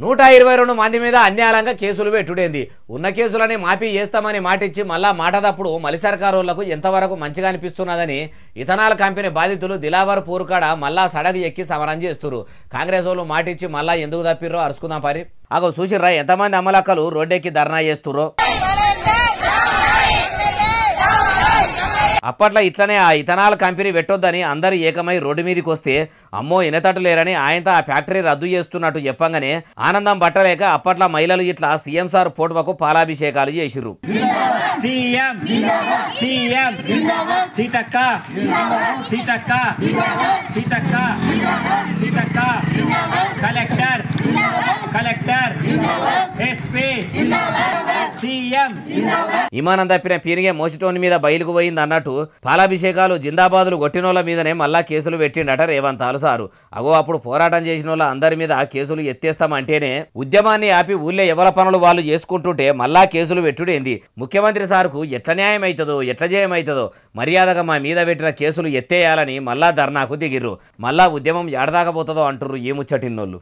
122 మంది మీద అన్యాయంగా కేసులు పెట్టుడేంది. ఉన్న కేసులని మాఫీ చేస్తామని మాటిచ్చి మళ్ళా మాట తప్పుడు మలి సర్కారోళ్లకు ఎంతవరకు మంచిగా అనిపిస్తున్నదని ఇథనాల్ కంపెనీ బాధితులు దిలావర్ పూర్కాడ మళ్ళా సడగు ఎక్కి సమరం చేస్తున్నారు. కాంగ్రెస్ వాళ్ళు మాటిచ్చి మళ్ళా ఎందుకు తప్పిర్రో అరుచుకుందాం పరి. అగో చూసిర్రా ఎంతమంది అమ్మలక్కలు రోడ్డెక్కి ధర్నా చేస్తుర్రో. అప్పట్లో ఇట్లనే ఆ ఇథనాల్ కంపెనీ పెట్టొద్దని అందరూ ఏకమై రోడ్డు మీదకి వస్తే అమ్మో ఇనతట్టు లేరని ఆయనతో ఆ ఫ్యాక్టరీ రద్దు చేస్తున్నట్టు చెప్పంగానే ఆనందం పట్టలేక అప్పట్లో మహిళలు ఇట్లా సీఎం సార్ ఫోటోకు పాలాభిషేకాలు చేసిర్రు. విమానం తప్పిన పీనిగే మోసిటోని మీద బయలుకు పోయింది అన్నట్టు పాలాభిషేకాలు జిందాబాదులు కొట్టినోళ్ళ మీదనే మళ్ళా కేసులు పెట్టిండట రేవంత్ సారు. అగో అప్పుడు పోరాటం చేసిన వాళ్ళ అందరి మీద కేసులు ఎత్తేస్తామంటేనే ఉద్యమాన్ని ఆపి ఊళ్ళో ఎవల పనులు వాళ్ళు చేసుకుంటుంటే మళ్ళా కేసులు పెట్టుడేంది. ముఖ్యమంత్రి సార్కు ఎట్ల న్యాయం అవుతుందో ఎట్ల జయమవుతుందో మర్యాదగా మా మీద పెట్టిన కేసులు ఎత్తేయాలని మళ్ళా ధర్నాకు దిగిర్రు. మళ్ళా ఉద్యమం ఎడదాకపోతుందో అంటుర్రు ఈ ముచ్చటిన్నోళ్ళు.